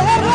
When I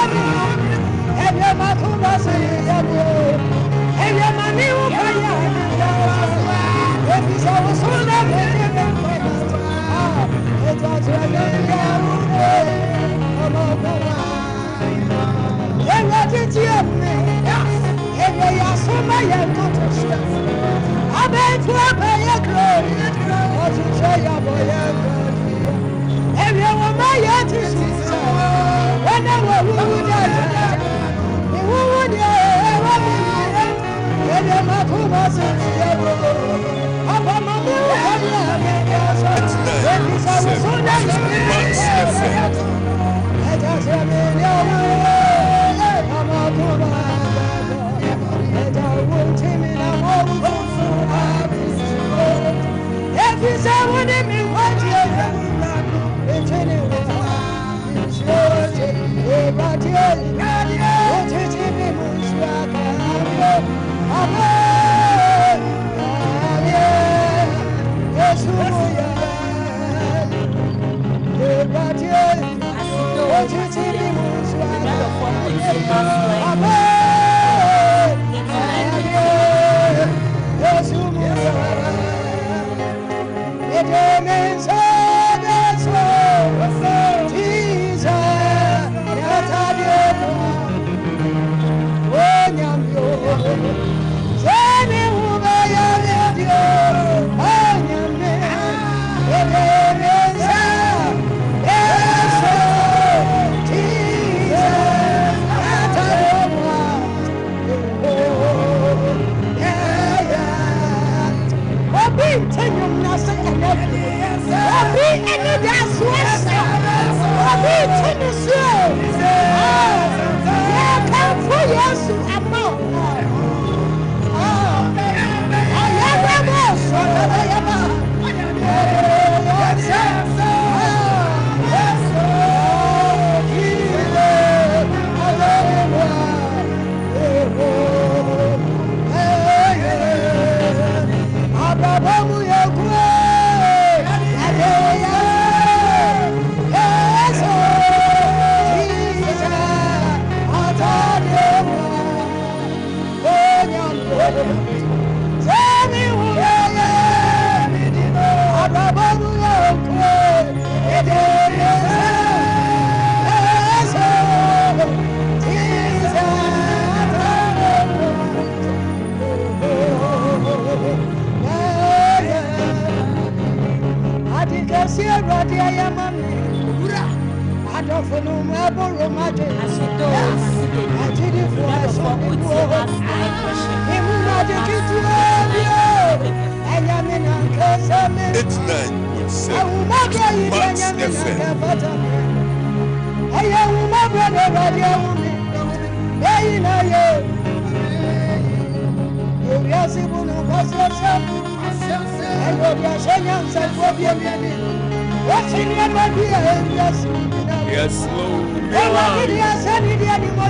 Yes, Lord.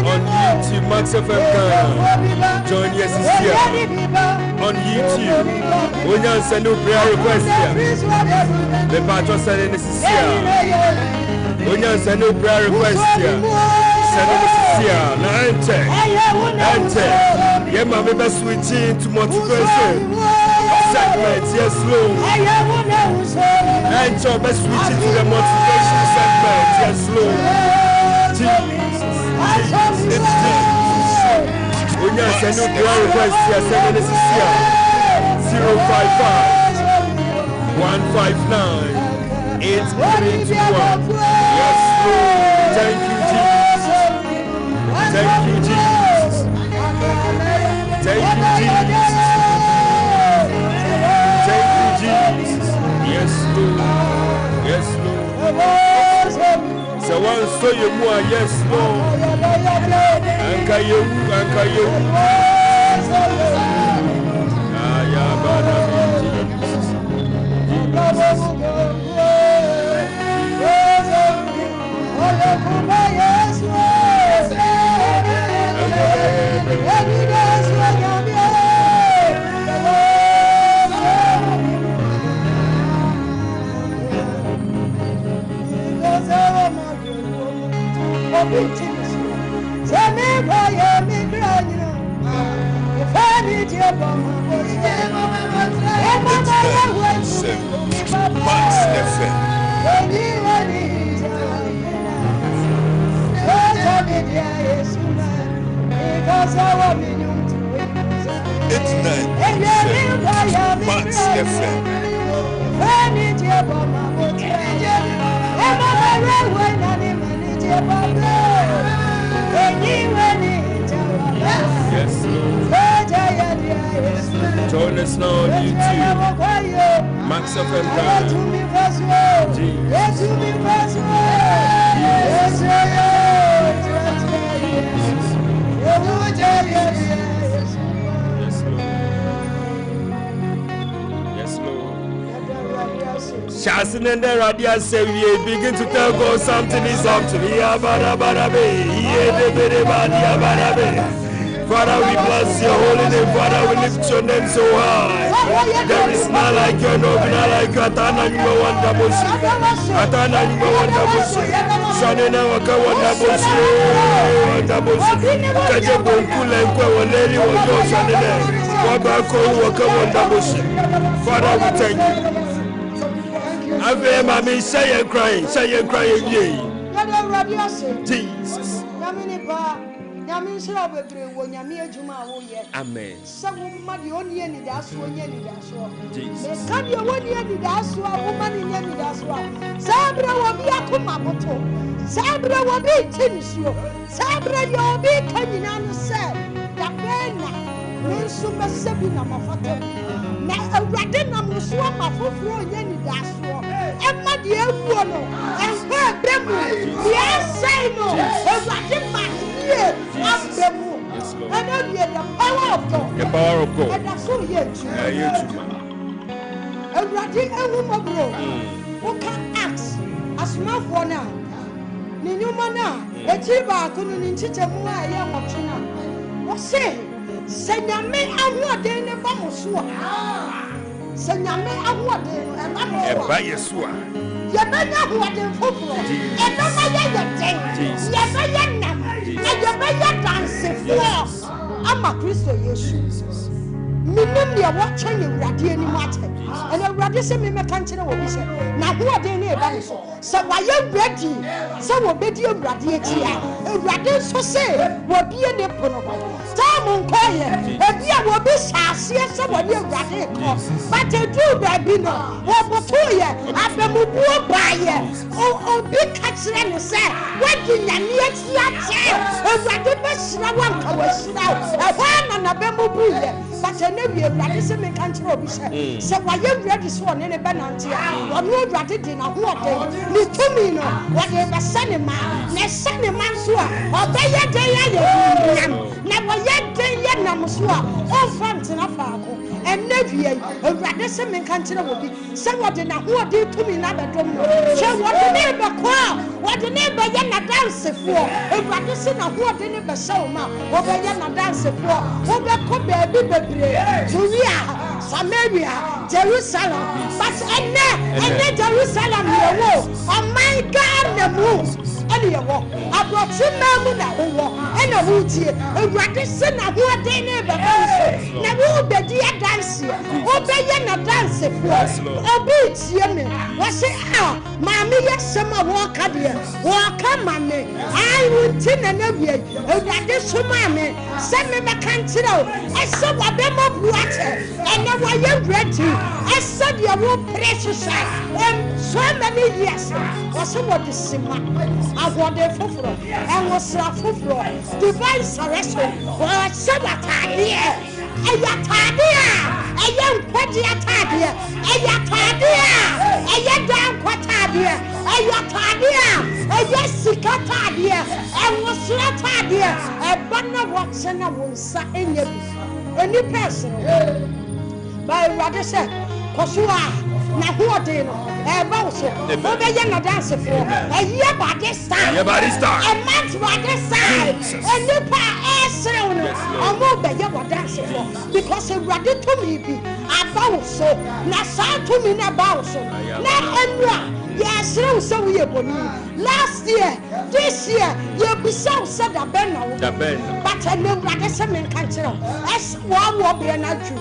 On YouTube, Max89.7fm. Join us here on YouTube. When you send a prayer request here, the pastor sending this here. When you send a prayer request here, send this here. Now enter. Yeah, my baby switching to motivation segment. Yes, Lord. Enter, but switching to the motivation segment. Yes, Lord. It's Jesus. When you send a prayer request here, send this here. 055-159-8321. Yes, Lord. Thank you, Jesus. Thank you, Jesus. Thank you, Jesus. Thank you, Jesus. Yes, Lord. Yes, Lord. So one so you more, yes, Lord. Anka you. Max89.7fm. 89.7 Max FM. Yes, Lord. Join us now on YouTube. Max FM Ghana. Yes, Lord. Shastin and the Radia say we begin to tell God something is up to me. Father, we bless your holy name. Father, we lift your name so high. There is none like you, no, none like you. Atana nyuma wanda boshi. Atana nyuma wanda boshi. Shanena waka wanda boshi. Wanda boshi. Kaje bonkule nkwe waleri wajo shanene. Wabako waka wanda boshi. Father, we thank you. Ave mami, say and crying, Jesus. Amen. And then the power of God. The power of God. And that's all here. And writing a woman, who can ask as much for now. Ninumana, a chiba couldn't teach a more young of China. What say? Senyame award in a bamusua. Senyame award and by Yesua. Yabana who are the football. And no matter I'm a Christo Jesus. Minimum watching you radio any matter. And a radio say me country will be said. Now who are they near? So why you ready? So will be your radiatia. A radio so say will be a nipple. Time on quiet. A beer will be sassy as someone you radical. But a do baby no. What for 2 years? After Mubu buy oh, big catch and say, what do you need? A radio best one was now. A one and a bamboo bull. But I never ready to make country of it. So why you ready swan in a banantia? Or no ready dinner water? Little me no, whatever sunny man, next sunny man swa, or by your day, never yet day yet namuswa, all front in a farco, and never a ready to make country will be. Someone did not what did to me another drum. Show what the neighbor call, what the neighbor yana dance for, a ready to know what the neighbor show ma, what the yana dance for, what the could be. Julia, Samaria, Jerusalem, but and then Jerusalem, oh my God, the move. I brought some men and a woodsy, a radisson of what they never dance. Never be dear dancing, obey a dance for obey Yemen. Was it out? Mammy, yes, summer walk up here. Walk up, mammy. I would tin and every a radisson, mammy. Send me the country. I saw what them up water, and now I am ready. I said you were precious and so many years. Was what is simmer. I want a fufro, and was a fufro. Divine surrender, or a sabatadia, a yatadia, a young quadiatadia, a yatadia, a young quatadia, a yatadia, a yesicatadia, and was latadia, a banner Watson and Wunsa in your a new person. By rather said, Kosua. Now who are they? A mouse, over young dance for a year by this time, a month by this time, a new pair or more by your dance for because a ready to me be a bounce, now sound to me about so. Now, yes, so we are last year, this year, you'll be so sad a ben, but I know what is a man can't tell. As one will be an adju,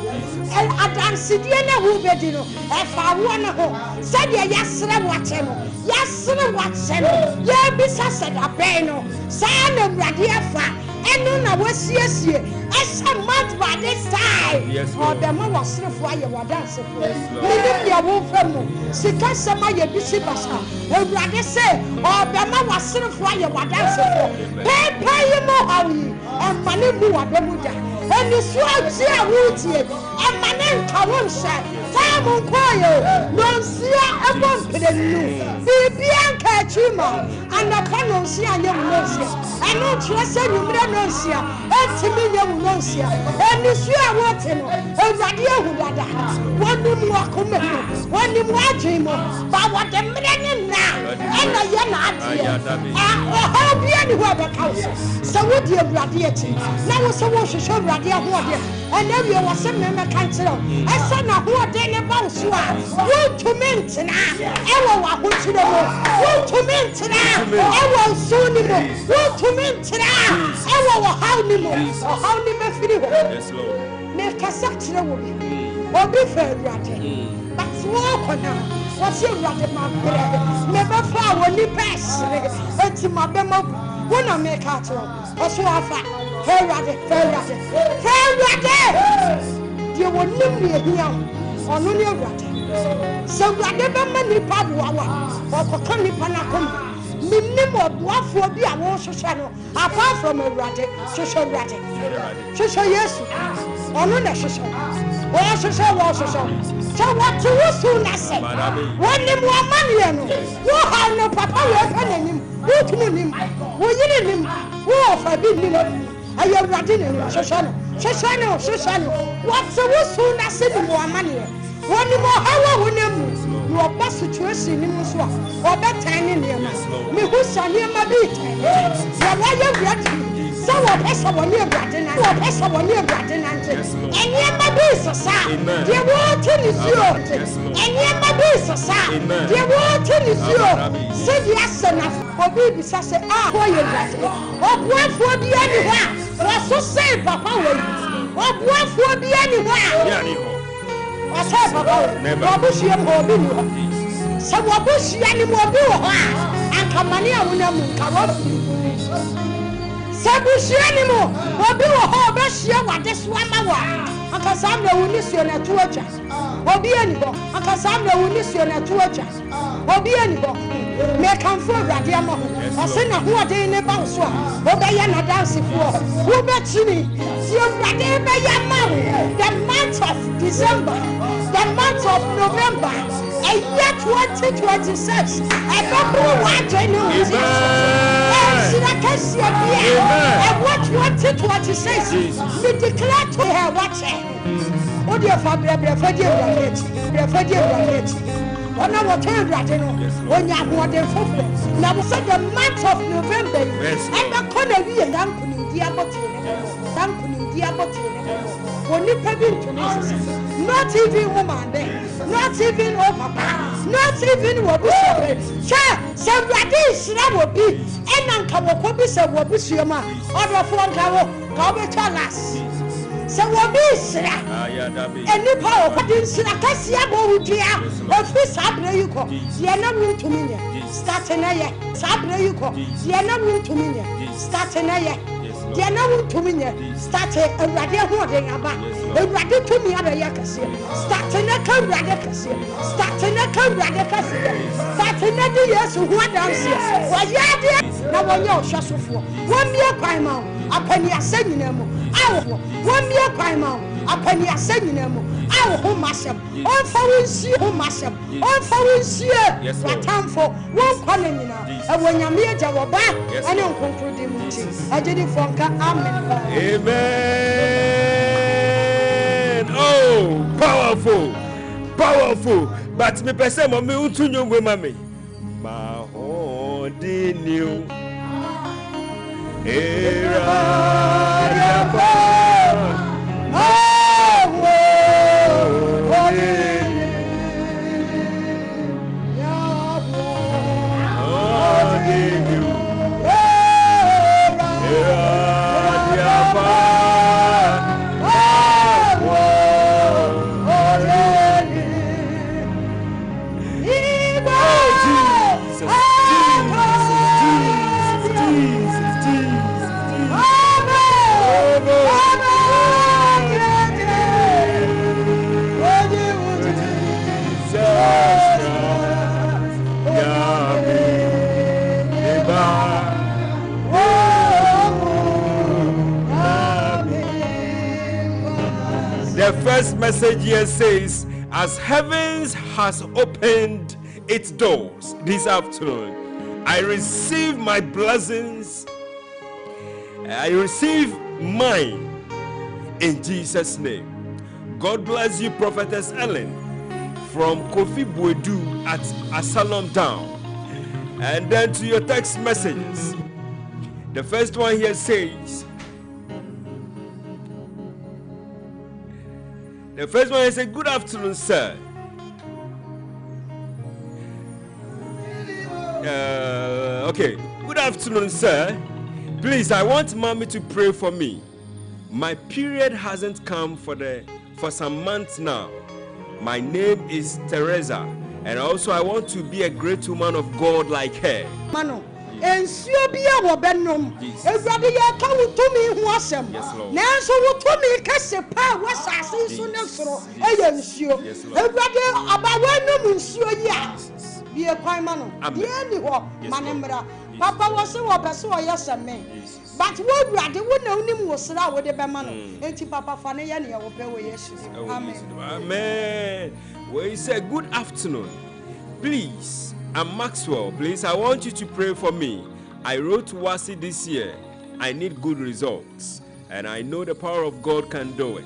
and I dance it, who be dinner, if I want to go. Said yes, watching, yes, watching, yeah, be said a ben, son of Radiafa. eno na wasiesie esa mat by this time obema wasrefo aye wadanse fo minim dia wo famu sika sama ye bisi basa ewurade se obema wasrefo aye wadanse fo pepa yi mo hawi emane mu wademu da eni so ati awutie emane nkawon sha tamu koyo nonsia ebon pedenu bibia nka chima anapa nonsia anye nonsia eno trese nyumre nonsia etimi nye nonsia eni so awote no ewurade ehudada wonum wakome wonim wajimo ba wode mre ne na ena ye na ade ha bia ni ho abakawo se wodi ewurade eti na wo se wo hwehwe ewurade ahode ena wie wo se meme kankyere esa na hode ne ba so a wo tumentina ewo wa hokyere mo wo tumentina ewo suni mo wo tumentina ewo wo hawni mo hawni mafiri ho yes lord me kasa kyere wo bi obi fa ewurade but wo kona wo se ewurade ma bere me ba fa wo ni pesre enti ma be ma wona me ka kyere oso afa ewurade die wo nim ne ehia ono ne ewurade se ewurade be ma ni pa boawa okoka ni pa na kom minnim oboafo bi a wo hwehwe no apart from ewurade hwehwe ewurade hwehwe yesu ono na hwehwe wo hwehwe so what you soon na say when nim wo mane no wo ha no papa we pa nanim wo tumu nim wo yini nim wo fa bi nim aye ewurade ne hwehwe no what you soon na say nim wo mane woni mo hawa wonem no oba situation ni mo so oba tan ni niam me hu sane ma bi tan ya wa ye ewurade so wo pesa woni ewurade na nje enye ma bi sasa de wo tini sio enye ma bi sasa de wo tini sio se di asena obi bi sase ko ye ewurade obuafo bi ani ho a wo so say papa we obuafo bi ani ho a asa papa wabushie mo bi ni ho se wabushie ni mo bi ho a ankamane a wona mu nka wo se bushie ni mo obi ho ho ba hie wade so ama wa akasa na woni suo na to acha obi ani ho akasa na woni suo na to acha obi ani ho me kan fo awurade ama ho ose na ho ode ne ba so a obeya na dance fo wo be chini si awurade be ya ma the month of December, the month of November, a year 2026 I don't know what I know and what 2026 we declare to her watch what your family when I was told that when you have what they fulfill. Now we said the month of November, and the corner we are down to when you pay to not even woman there, not even oh papa, not even what we say. Somebody will be, and Uncle Wobis and Wobis Yama, or phone go tell us. So what is that? And the power of the Sinakasia Bodia, or Fish Sabre you call, Siena will to me, starting a year, Sabre you call, Siena will to me, starting a year. They now to me started a radio holding about a radio to me other yakasi, starting a come radicasi, starting a come radicasi, starting a years who are dancing. Well, yeah, now one year shut off 1 year crime out, a penny a sending them. I 1 year crime out, a penny a sending them. I will home myself, all for see home myself, all for see what time for 1 calling now. And when you're near Jawaba, I don't conclude the meeting. I did it for Amen. Amen. Oh, powerful. But me person, me utunyo we mami. Ma hondi new. Era yapa. Amen. first message here says, as heavens has opened its doors this afternoon, I receive my blessings. I receive mine in Jesus' name. God bless you, Prophetess Ellen from Kofi Buedu at Asalom Down. And then to your text messages. The first one here says, good afternoon, sir. Okay, good afternoon, sir. Please, I want mommy to pray for me. My period hasn't come for some months now. My name is Teresa, and also I want to be a great woman of God like her. Mano. Ensio bia wo benom ewade ye ka wutumi hu asem nanso wutumi kase pa wasase so ne soro eye nsio ewade abawa nom nsio yi a bie kwan ma no ye ni ho manemra papa wo se wo pese wo yeseme but wo ewade wo na unim wo sra wo de be ma no enti papa fa ne ye ne wo pe wo yesu amen amen. We say good afternoon, please. I'm Maxwell. Please, I want you to pray for me. I wrote Wasi this year. I need good results, and I know the power of God can do it.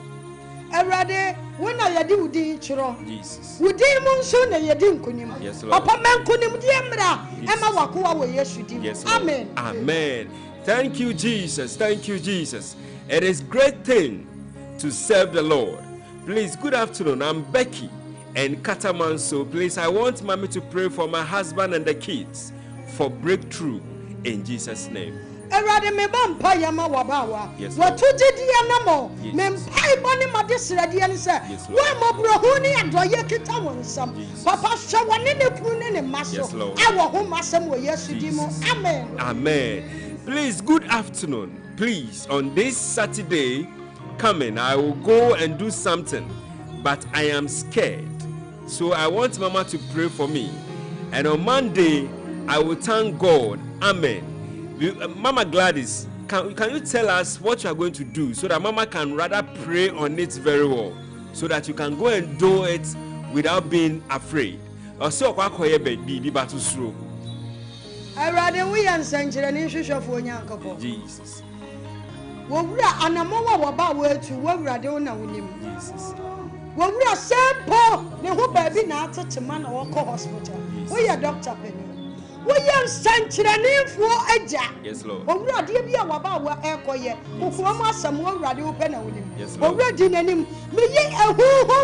Everybody, when I do chiro, Jesus. We did monsoon and you didn't kunim. Yes, Lord. Papa man kunim diemra. Emma wakua we yesu. Yes, Lord. Amen. Amen. Thank you, Jesus. Thank you, Jesus. It is great thing to serve the Lord. Please, good afternoon. I'm Becky and Katamanso. Please, I want mommy to pray for my husband and the kids for breakthrough in Jesus' name. Erade me bampa yama wabawa. Watuji dia namo. Me mpai boni madisira dia ni se. Wa mobrohu ni adoye kita wonsam. Papa shawani ne kunu ne maso. Awo ho masem wo Yesu di mo. Amen. Amen. Please, good afternoon. Please, on this Saturday coming, I will go and do something, but I am scared. So I want Mama to pray for me. And on Monday, I will thank God. Amen. Mama Gladys, can you tell us what you are going to do so that Mama can rather pray on it very well, so that you can go and do it without being afraid? Also, I rather we answer an issue for Yanko. Jesus. Well, we are an amoa about where to where we are doing now with him. Jesus. Well, we are simple. The whole baby now touch a man or call hospital. We are Dr. Penny. We are sanctuary for a jack. Yes, Lord. But we are dear be about what echo yet. Who form some more radio pen with him. Yes, Lord. But we're doing him. Me a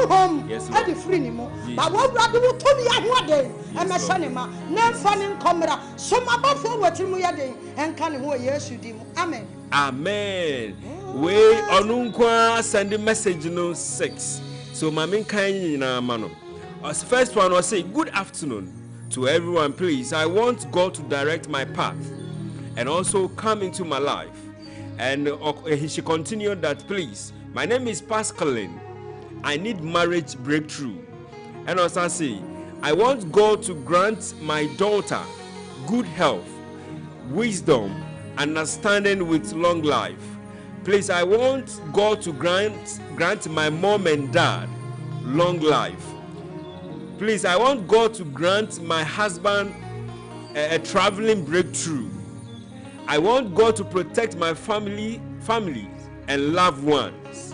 home. Yes, Lord. I free anymore. But what rather will tell me what day. And my son, no fun in camera. So my buff forward to me a day and can who yes you do. Amen. Amen. We onunkwa send a message no 6. So Mami Kaini na mano. As first one was say good afternoon to everyone. Please, I want God to direct my path and also come into my life. And she continued that, please, my name is Pascaline. I need marriage breakthrough. And also say, I want God to grant my daughter good health, wisdom, understanding with long life. Please, I want God to grant my mom and dad long life. Please, I want God to grant my husband a traveling breakthrough. I want God to protect my family and loved ones.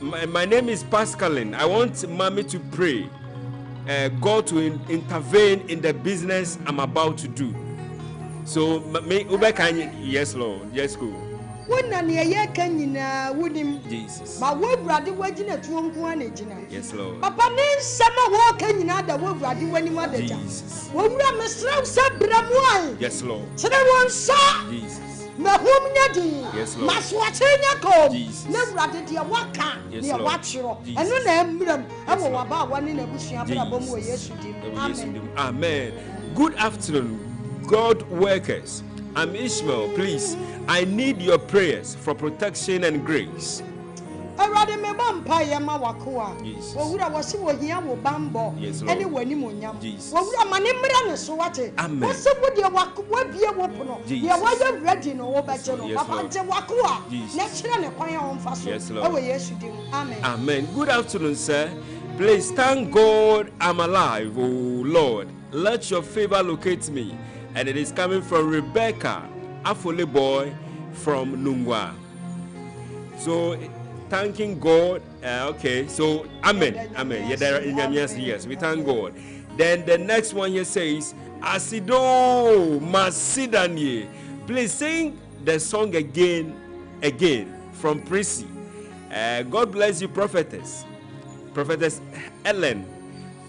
My name is Pascaline. I want mommy to pray God to intervene in the business I'm about to do. So, yes, Lord. Yes, go. Jesus. My word, brother, waging at one one. Yes, Lord. Papa, name summer walking in other word, brother, when you want Jesus. When we are Mr. Sabramwine. Yes, Lord. So there one saw Jesus. Yes, Lord. Maswatenya Jesus. Never rather dear waka, dear watcher, and no name, I will about one in a bush. Amen. Amen. Good afternoon, God workers. I'm Ishmael. Please, I need your prayers for protection and grace. Erade me bampa ye ma wakoa. Owura wo se wo hia wo bambo. Ene wani monyam. Owura mane mra ne so wate. Wo se wo de wakoa bie wo pono. Ye wo ye ready no wo beje no. Papa nte wakoa. Na kire ne kwan ya wo mfa so. Ewe Yesu dim. Amen. Amen. Good afternoon, sir. Please thank God I'm alive, oh Lord. Let your favor locate me. And it is coming from Rebecca Afole boy from Nungwa. So thanking God. Okay, so amen. Yes, we thank God. Then the next one here says, Asido Masidanye. Please sing the song again from Prissy. God bless you, prophetess Ellen.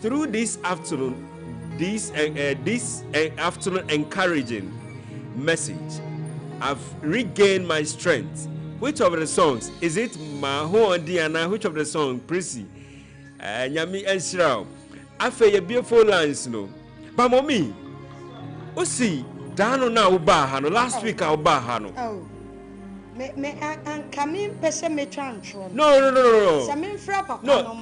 Through this afternoon, this afternoon encouraging message, I've regained my strength. Which of the songs is it? Maho and Diana. Which of the song? Prissy. Nyami Enshirao. Afe ye beautiful lines no. But mommy, see, Dano na ubahano. Last week I ubahano. Oh. Me coming pese me tantro. No. Samin fra papa. No.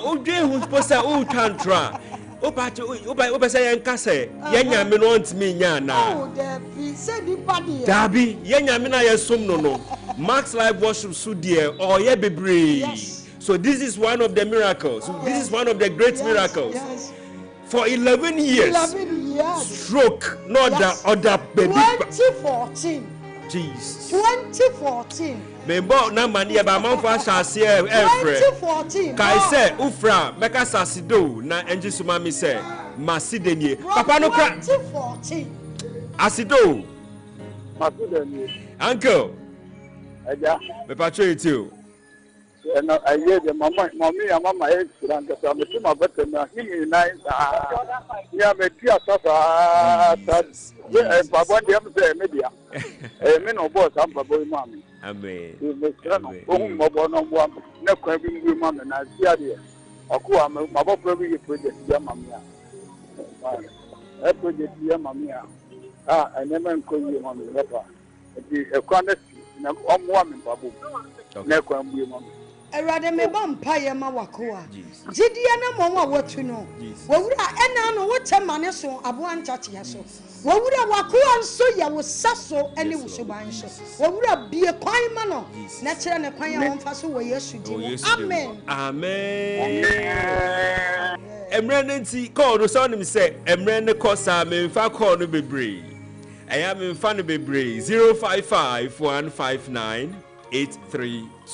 O dey who supposed to o tantra. O pese yanka say yenya me no want me nya na. Oh, the say di padi. Dabi yenya me na yesom no. Max live worship so dear or ye bebre. Yes. So this is one of the miracles. Yes. This is one of the great miracles. Yes. For 11 years. 11 years. Stroke, not yes. the other baby. 2014. Jesus. 2014. Me bo na mani ba manfa shase every 2014. Kai say ufra meka sasido na enji suma mi say masidenie. Papa no kra 2014. Asido. Masidenie. Uncle. Aja. Me patro you. And I hear the mommy and mama age and the family my better na him nice. Yeah, me tia sasa that Papa dem say media. Me no boss am Papa mama. Amen. Me no mo bo no mo na kwa bi mu mama na sia de. Oku am my Papa bi project ya mama. E project ya mama. I never nko yi mama Papa. The economic na omo am Papa. Na kwa bi mama. Erade me bampa ye ma wakoa. Gidia na mo wa watu no. Wawura ena no wote mane so abo anchache so. Wawura wakoa nso ya wo saso ene wo soban so. Wawura bie kwan ma no. Na kire ne kwan ya wonfa so wo Yesu di. Amen. Amen. Emre nti call no so nim say emre ne kosa me fa call no bebre. Eya me fa no bebre 055-159-8321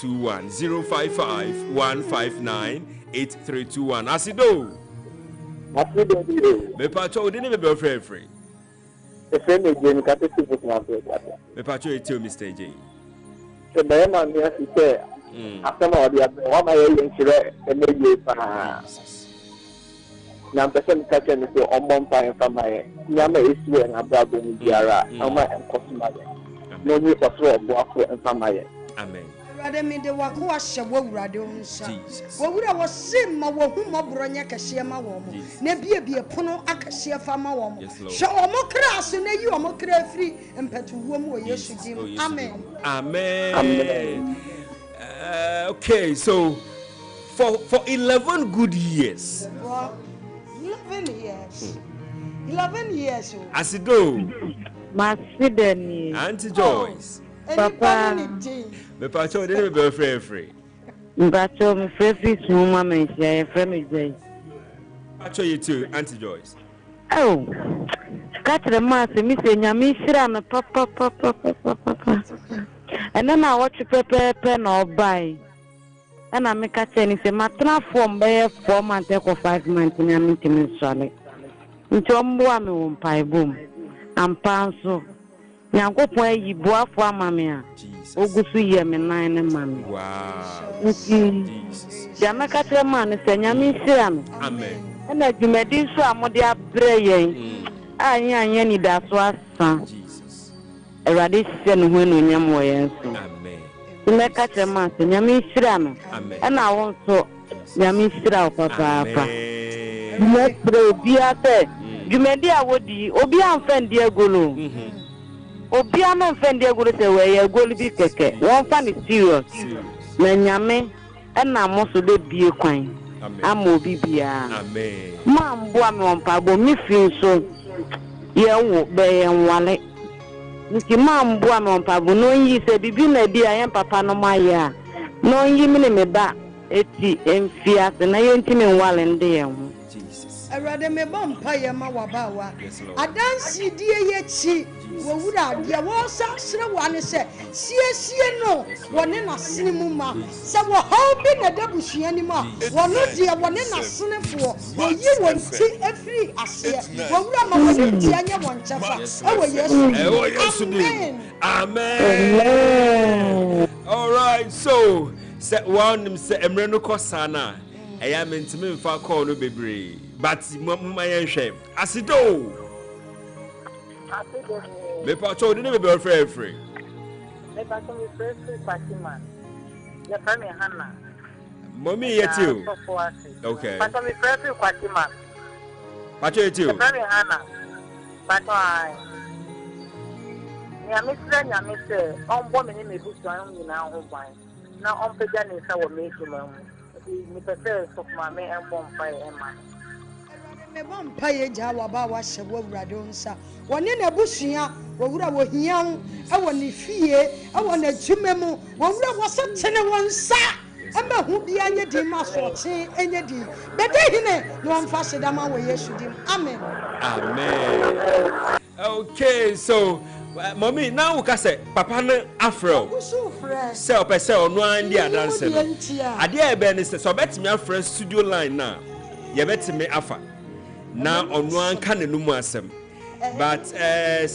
055-159-8321 Asido me pacho odi ne be free e fe me je ni ka te si na be me pacho etio Mr. J se be ma mi asi te after all the wa ma ye nsire e me ye pa na pese mi ka che ni so ombo mpa en fa ma ye nya ma esu en abrabo ni biara ama en kosuma ye no ni kwaso obo afo en fa ma ye. Amen. Erade me de wakoa hye wawurade onsa. Wawura wo sim ma wo hu mobronya kahye ma wo mo. Na bie pono akahye fa ma wo mo. Hye omo kra so na yi omo kra firi empatuwo mu wo Yesu dim. Amen. Amen. Okay, so for 11 good years. 11 years. Asido. Masidenie. Auntie Joyce. Papa. Me pacho de be free. Pacho me free suma me share free J. Pacho you too, Auntie Joyce. Oh. Catch the mass me say nyami shira na papa. And then I watch pepe no buy. And I make a change say matna form by 4 months or 5 months nyami timi swale. Nti mbo ame won pai boom. Ampanso. Nyankopon ayi boafo amame a ogusu ye me nan ne mame. Wow. Ya maka tre man se nyame hira no. Amen. Na dwumadi so amode abre yen. Anya ni da so asa. Jesus. Erade hye no ho no nyam wo yen so. Amen. Maka tre man se nyame hira no. Amen. Na won so nyame hira papa. Amen. Mo pre bia te dwumadi a wodi obi amfa ndi agolo. Obi ama mfendi agolo se we ye agolo bi keke won fa ni serious na nyame ɛna mo so be bie kwan ama obi bia amen ma mboa me ompabo mi fi so ye wo be ye nwale nti ma mboa me ompabo no yi se bibi na di ayen papa no ma ya no yi me ne me ba eti emfia se na ye ntimi nwale nde ye ho Erade me bompa ye ma wabawa adansi die ye chi wo wura de wo sa sere wane se sie no wone na sene mu ma se wo haw bi na dabusua ni ma wono de wone na sene fo wo yi won ti afri ase wo wura ma wone ti anya won chefa ewo yesu amen all right so se one se emre no kosana eya mentime mfa call no bebre but mama yen hwe asido me pa cho de ne be free me pa so me free Fatima ya fami Hana mommy yetiu okay pa so me free Fatima pa cho yetiu fami Hana pa to ai ya me se on bo me ni me bu so an ni na ho ban na on peja ni sa wo me shi ma mi pese so ma me en bom pa e ma me bompa ye ja waba wa hye wo wurade onsa woni na busua wo wura wo hian e wo ne fie e wo na dwuma mu wo wura wo se tene wonsa e ma hu bia nye di ma so che enye di bede hine no mfa hye ma wo yesu dim amen okay so mommy now we can say papa no afro say opese onu andi adanse no ade e be ne say so betimi afro studio line na ye betimi afa na onu anka ne numu asem but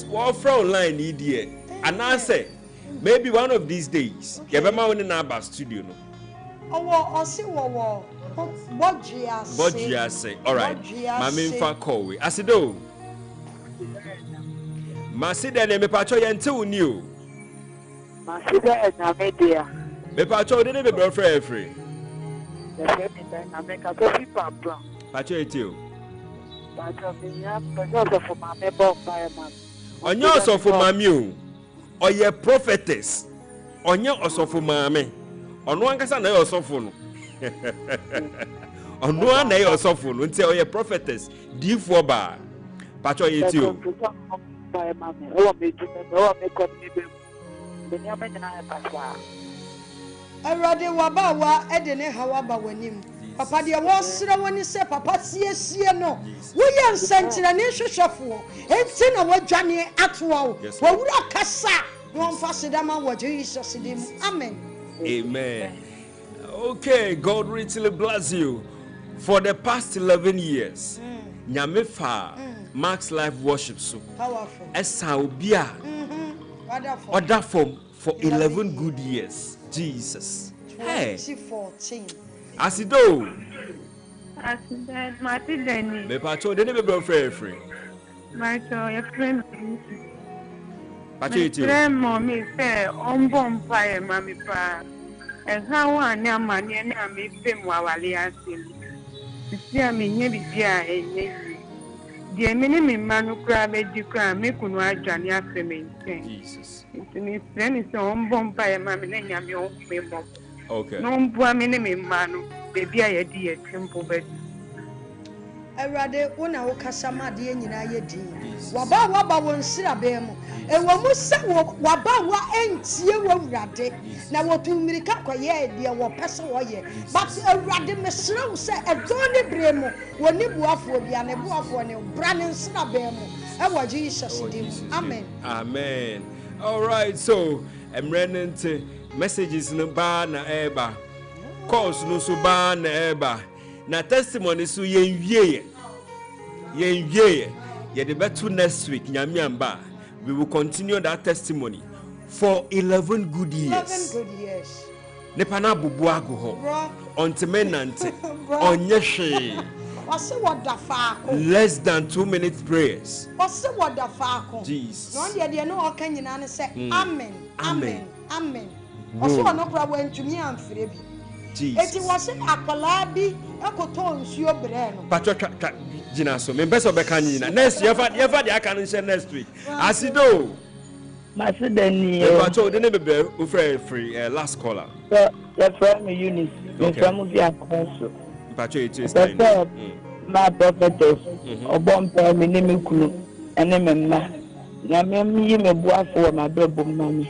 what from line ni die and I say maybe one of these days ye be ma woni na aba studio no owo osi wo bodua say all right mama mfa call we asido masida ne me pacho ye nte woni o masida na media me pacho de ne be bro free the same na make a people plan pacho etio pacho biya pacho for mama bo fire man onye osofo mami o oye prophetess onye osofo mami onu ankasa na ye osofo no onu na ye osofo no nti oye prophetess difo ba pacho etio fire man o me do me come ni be ni amenya na papa Erade wabawa ede ne hawa ba wanim papa de wo sere woni se papa sie no wo ye nsankyira ne hwehwefo enti na wadwane atoa wo wura kasa no mfa sedama wo Jesus dim amen okay God richly bless you for the past 11 years nyame fa Max Life Worship so powerful esa obi a order form for 11 good years Jesus 2014 asido my Danny me pacho de ne be bro free my your friend pacho you friend mommy say on bonfire mami pa and how one amani na me fem wawale asim si ami nye bibia enye die mene me manu kra be di kra me kunu adwane afemente Jesus me friend is on bonfire mami na nyame o me mo okay no mbua me ne me manu baby a yedi e tempo be Erade wona wo kasa ma de nyina ye din waba won sira be mu ewo mu se waba wa entie wo wurade na wotumirika koye de wo pese wo ye but Erade me sira wo se edon ne bre mu woni buafo bia ne buafo ne bra ne sira be mu ewo Jesus dim amen all right so emrenente messages no ba na eba calls no so ba na eba na testimony so yenwie ye the better next week nyamiamba we will continue that testimony for 11 good years ne pana bubu ago ho ontemenante onye hwe wase woda faako less than 2 minutes prayers wase woda faako Jesus no de no oka nyina ne se amen wase wono kra wantumi amfire bi eti wase akwala bi ekoto nsuo bre no patwa gina so me beso be kan nyina next year fa de aka no next week asido Masidani. But you didn't be free. Last caller. The friend Eunice. The friend be a council. But you is my prophetess. Obon pe me name kunu. Ene memma. Na me yi me boafo ma brebo mami.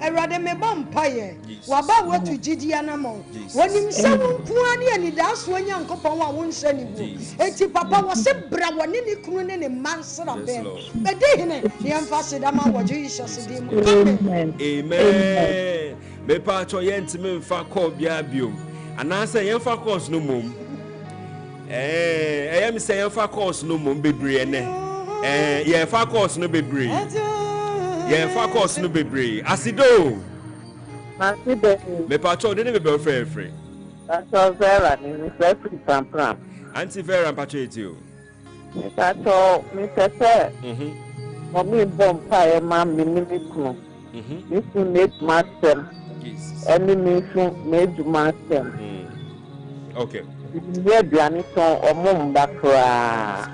Erade me bompaye. Waba wetu jidi anamo. Wonim se wonku ani ani da so Nyankopon wa wonhye ni bu. Eti papa wo se bra woni ni kunu ne mansra be. Bede hene yemfa se da ma wo Jesus dim. Amen. Amen. Me pa cho yentime mfa call bia biom. Anase yemfa course no mom. Eyam say yemfa course no mom bebre ne. Yemfa course no bebre. Yemfa course no bebre. Asido. Me pa cho de ne be free. That's all Vera ni free pram. Auntie Vera pa cho etio. Me pa cho me se. Mommy bompa e ma me ni ku. This will make master. Jesus. Any mission made master. Okay. Yeah, Bianito or Mumbakra.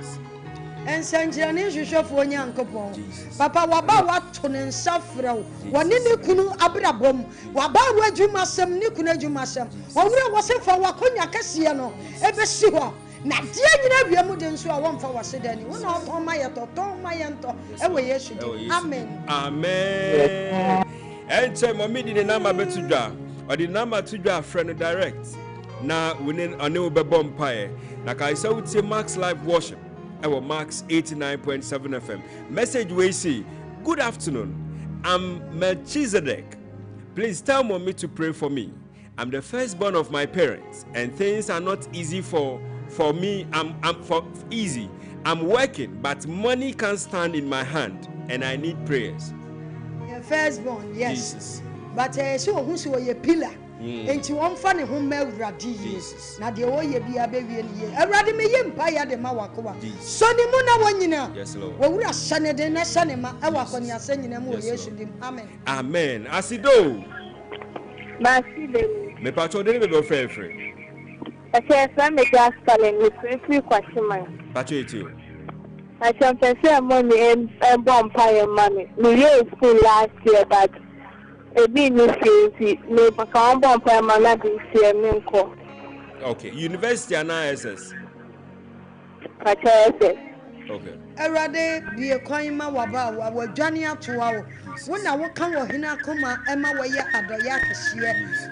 And Sanjani Shufo Nyankopon. Papa Waba Watton and Safro. Wanini Kunu Abrabom. Waba Wajumasam Nikuna Jumasam. Wawura was for Wakonya Cassiano. Ebesiwa. Na dia nyina biamu de nso a wonfa wase dani wona oton mayeto ton mayento ewe Yesu di amen amen ente mommy di number betudwa or the number tudwa friend direct na winin ane obebo mpae na kai say utie Max Live Worship ewo Max 89.7 FM message we say good afternoon, I'm Melchizedek. Please tell mommy to pray for me. I'm the firstborn of my parents and things are not easy for me. I'm easy. I'm working, but money can't stand in my hand, and I need prayers. Your firstborn, yes. Jesus. But so who's your pillar? And you won't find whom Jesus. Now the way be a baby and ye. I rather me empire the Mawakova. Sonny Muna one. Yes, Lord. Well, we are Sunday, then a Sanema. I walk on your sending them. Amen. Amen. Asido. Me patro de be free. I said, I'm a gas calling with 3 questions. Patro. I can say money and bonfire money. We were in school last year, but a bit missing. No, but I'm bonfire money this year. Okay, university and ISS. Okay. Erade be a coin ma waba wa Jania to our when I walk on Hina Kuma Emma Waya Adoyak.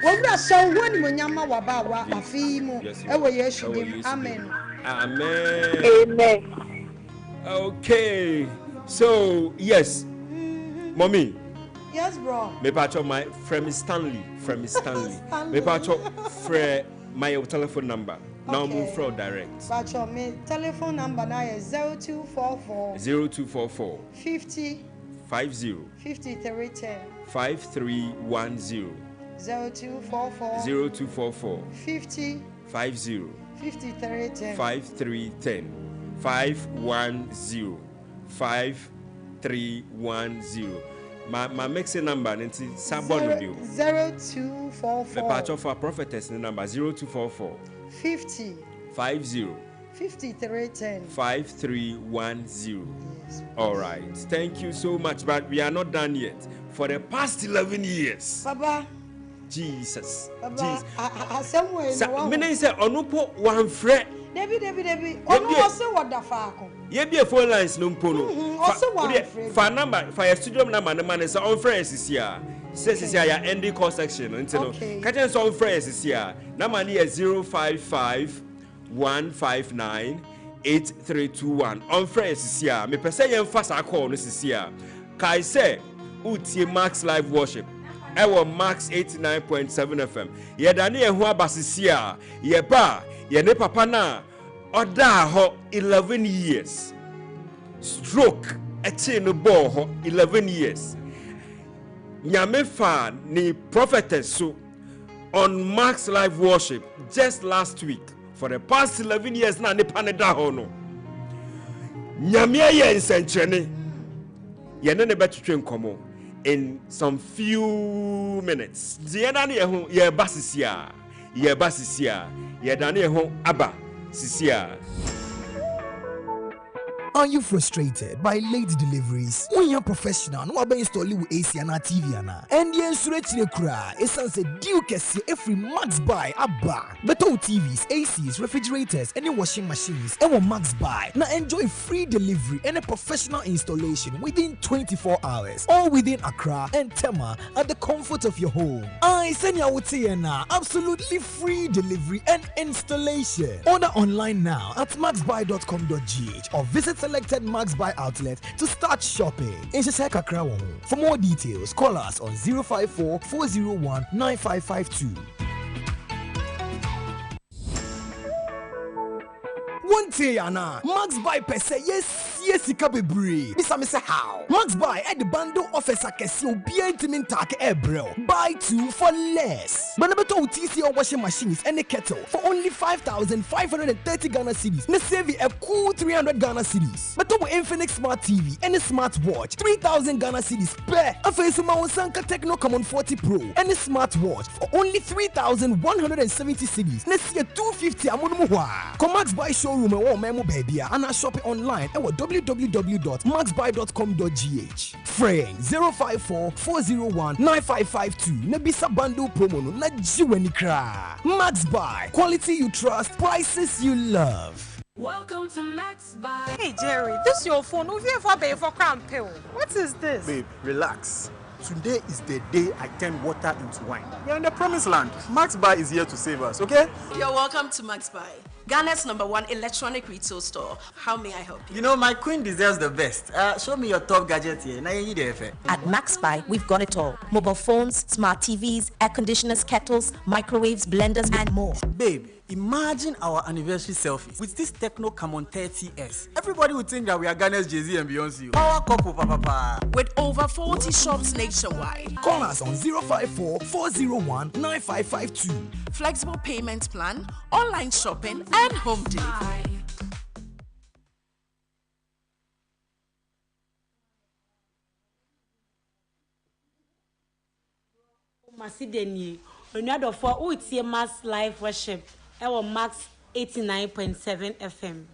When we are so when Yama Waba, a fimo, ever yes, amen. Amen. Amen. Okay, so yes, mommy. Yes, bro. Me patcho my friend Stanley. Me patcho friend my telephone number. Now move from direct. Patcho me telephone number now is 0244 50 5310 5310 0244 50 5310 510 5310. My mixing number is Sabon 0244. The patch of our prophetess number 0244 50 5310 5310. Yes. All right. Thank you so much, but we are not done yet. For the past 11 years, Baba, Jesus, Baba, somewhere say onupo one friend. Debbie. Also, what the fuck? You be a phone lines no pono. Also, one for number for your studio number, the man is on friends is here. Says is here ending call section until catch us on friends is here. Number is 055 159 8321. On friends is here. Me person yen fast call this is here. Kai say utie Max Live Worship. Ewo Max 89.7 FM. Ye dani ye ho abasisia. Ye ba ye ne papa na oda ho 11 years. Stroke eti no ball ho 11 years. Nyame fa ni prophetess so on Max Live Worship just last week. For the past 11 years na ne paneda ho no. Nyame ye nsenchene. Ye ne betwetwe nkomo in some few minutes. Diana ne ho ye basisia. Ye basisia. Ye dane ho aba sisia. Are you frustrated by late deliveries? When you're professional, no one install you AC and TV and the insurance cry. It sounds a deal case every Max Buy Abba. Better TVs, ACs, refrigerators, any washing machines, and Max Buy. Now enjoy free delivery and a professional installation within 24 hours, all within Accra and Tema at the comfort of your home. I send you now absolutely free delivery and installation. Order online now at maxbuy.com.gh or visit selected Max Buy outlet to start shopping. For more details, call us on 054 401 9552. One day, Anna, Max Buy per se, yes, bebre. Bisa me say how? Max Buy at the bundle officer kesi obi entimin take ebro. Buy 2 for less. Banabeto TC or washing machines and a kettle for only 5,530 Ghana cedis. Ne save a cool 300 Ghana cedis. But to Infinix Smart TV and a smartwatch 3,000 Ghana cedis per. A face Sanka Techno Common 40 Pro and a smartwatch for only 3,170 cedis. Ne see a 250 amunumuwa. Come Max Buy showroom or memo baby and I shop it online at www.maxbuy.com.gh. Frame 054 401 9552. Nebisa bundle promo no na jiweni kra. Max Buy, quality you trust, prices you love. Welcome to Max Buy. Hey Jerry, this is your phone. Who you ever pay for cramp pill? What is this? Babe, relax. Today is the day I turn water into wine. We're in the promised land. Max Buy is here to save us, okay? You're welcome to Max Buy, Ghana's #1 electronic retail store. How may I help you? You know, my queen deserves the best. Show me your top gadget here. At Max Buy, we've got it all. Mobile phones, smart TVs, air conditioners, kettles, microwaves, blenders, and more. Babe, imagine our anniversary selfie with this Techno Camon 30S. Everybody would think that we are Ghana's Jay-Z and Beyonce. Power couple, papa. With over 40 shops nationwide. Call us on 054 401 9552. Flexible payment plan, online shopping, and home delivery. Masideni, another for Utie Mass Live Worship, our Max 89.7 FM.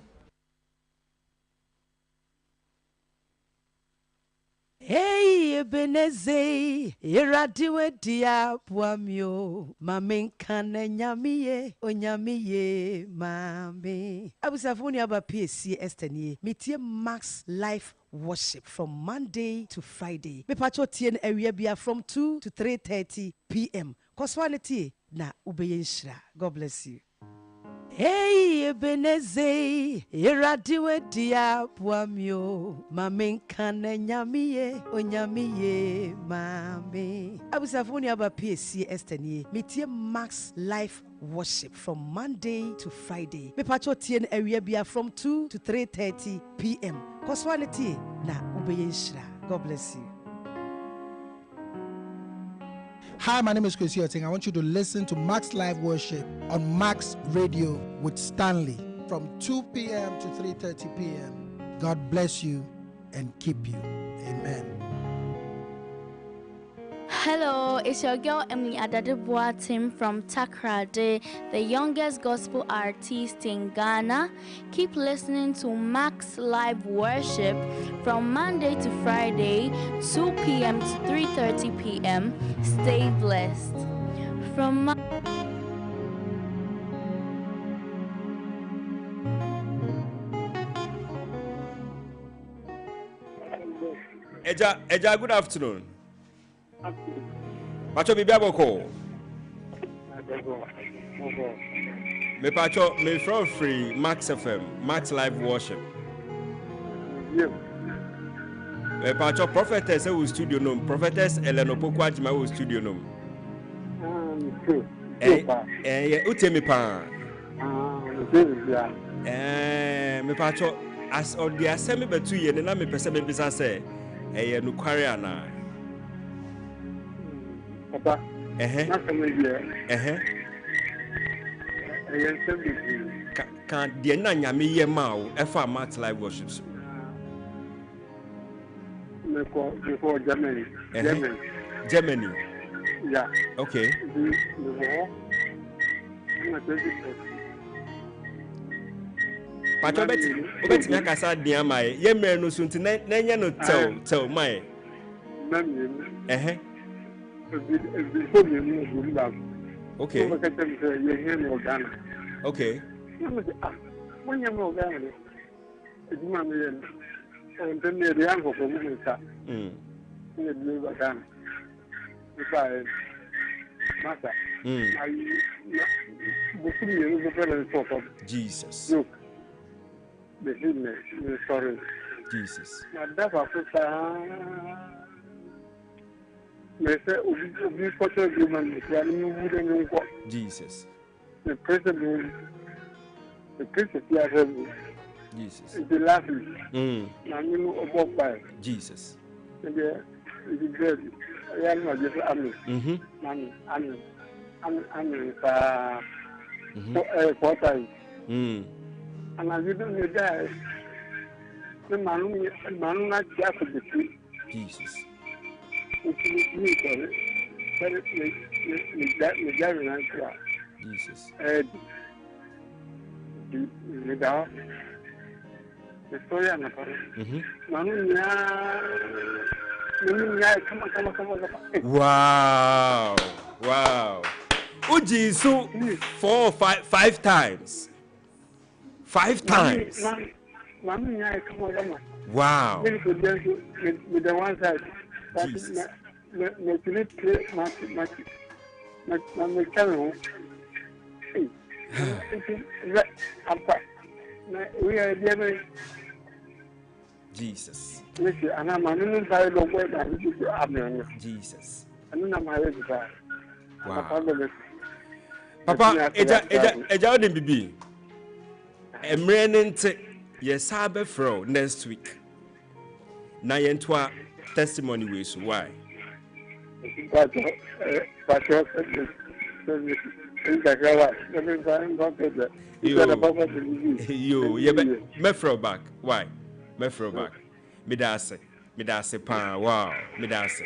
Hey, Ebeneze, iradiwe dia puamio, mame nkane nyamiye, onyamiye, mame. Abusafuni aba PSC Estenie, mitie Max Live Worship from Monday to Friday. Me pacho tien area bia from 2 to 3:30 p.m. Koswaneti na ubeyenshra. God bless you. Hey, Ebeneze, iradiwe dia puamio, mame nkane nyamiye, onyamiye, mame. Abusafuni aba PSC Estenie, mitie Max Live Worship from Monday to Friday. Me pacho tien area bia from 2 to 3:30 p.m. Koswaneti na ubeyenshra. God bless you. Hi, my name is Chris Yoting. I want you to listen to Max Live Worship on Max Radio with Stanley from 2 p.m. to 3:30 p.m. God bless you and keep you. Amen. Hello, it's your girl Emily Adadeboa Tim from Takrade, the youngest gospel artist in Ghana. Keep listening to Max Live Worship from Monday to Friday, 2 p.m. to 3:30 p.m. Stay blessed. From Eja, good afternoon. Pacho bibi aboko. Me pacho me from free Max FM, Max Live Worship. Me pacho prophetess who studio num, prophetess Eleno Pokwajima who studio num. Utemi pa. Me pacho as on the assembly betu ye na me pese me bisa say no kware ana. Papa. Can the na nyame ye ma o efa Max Live Worship so. Before Germany. Germany. Yeah. Okay. Pato bet me akasa dia mai. Ye mre no so nti na nya no tell mai. Okay. Okay. Jesus. Jesus. Jesus. The president, Jesus. the last Jesus. And I didn't know that the man not just the tree. Jesus. Jesus. The story and wow. Wow. Uji so 4 or 5 times. 5 times. Wow. With the one side. Jesus. We are Jesus. And I'm a Jesus. Wow. Papa, eja odin bibi. Emrenente yes abe fro next week. Na yentwa testimony we so why? You me throw back. Why? Me throw back. Me dase pa. Wow. Me dase.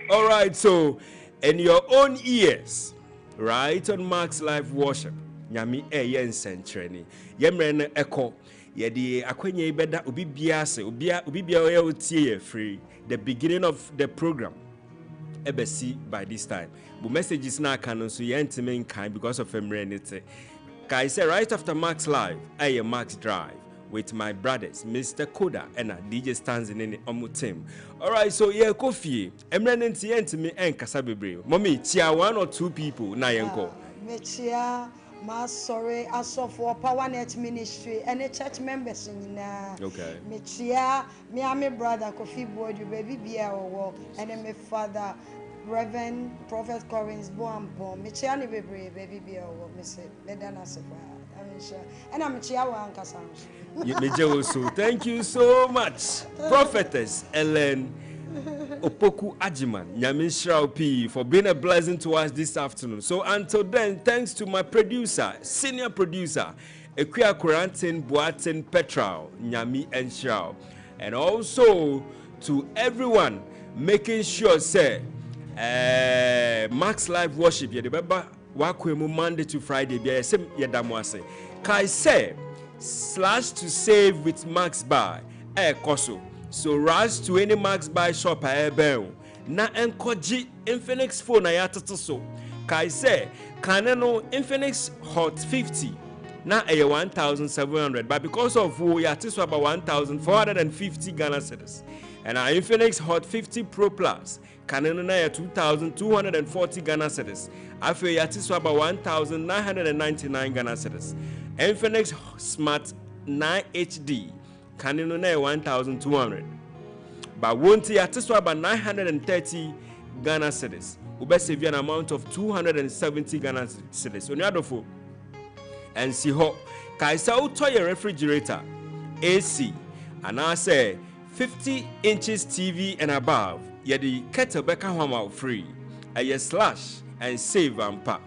All right. So, in your own ears, right on Max Live Worship, nyami yen sentreni. Yemren echo. Yedi akwenye beda ubi biase ubi bia oye free. The beginning of the program. Ebesi by this time. But messages na canon so yentimen kind because of emrenity. Kai say right after Max Live, I am Max Drive with my brothers, Mr. Koda and DJ stands in the Omu team. Alright, so yeah, coffee. Emrenity yentime and Kasabibre. Mommy, chia 1 or 2 people na yenko. Mechia, ma sorry, aso for Power Net Ministry and the church members in na. Okay. Mechia, me and my brother Kofi Boyd, you baby be our and then my father. Reverend Prophet Collins Boampo, Michiani baby be our Miss Medana Sefa. I'm sure. And I'm Chiawa and Cassandra. So thank you so much, Prophetess Ellen Opoku Ajiman, Nyamin Shrao P, for being a blessing to us this afternoon. So until then, thanks to my producer, senior producer, Equia Kurantin Boatin Petrao, Nyami and Shrao, and also to everyone making sure, say, Max Live Worship, you remember, Wakwemu Monday to Friday, be same Yadamwase. Kai say, slash to save with Max Buy, Koso. So rush to any Max Buy shop na enkoji Infinix phone na yatoto so. Kai say, Kaneno Infinix Hot 50 na 1,700, but because of who yatiswa about 1,450 Ghana cedis. And our Infinix Hot 50 Pro Plus Kaneno na 2,240 Ghana cedis. Afe yatiswa about 1,999 Ghana cedis. Infinix Smart 9 HD Kaneno na 1,200. But won't yatiswa about 930 Ghana cedis. Ube save an amount of 270 Ghana cedis. Onyadofo. And see how Kaisa uto your refrigerator AC and I say 50 inches TV and above. Yedi kettle beka homa free. A slash and save and pack.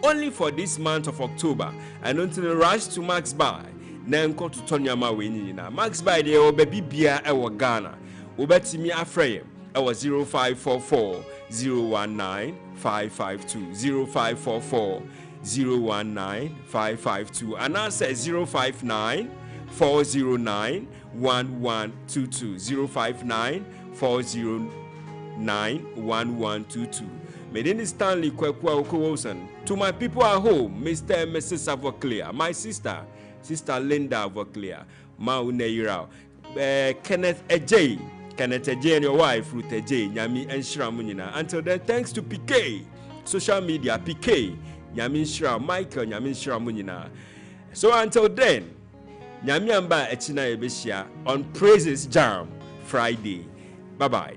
Only for this month of October and until rush to Max Buy. Nenko to Tonyama Winina. Max Buy de o baby bia ewa Ghana. Ubetimi Afrayem. Ewa 0544 019 552 0544 019 552 and I say 059 409 1122 059 409 1122. My name is Stanley Kweku Awuku. To my people at home, Mr. and Mrs. Avoclea, my sister Linda Avoclea, Mauneira, Kenneth Ejay and your wife Ruth Ejay, Nyami and Shramunina. Until then, thanks to PK, social media, PK, Nyami Shra, Michael, Nyami Shramunina. So until then, Nyami Amba Echina Ebeshia on Praises Jam Friday. Bye bye.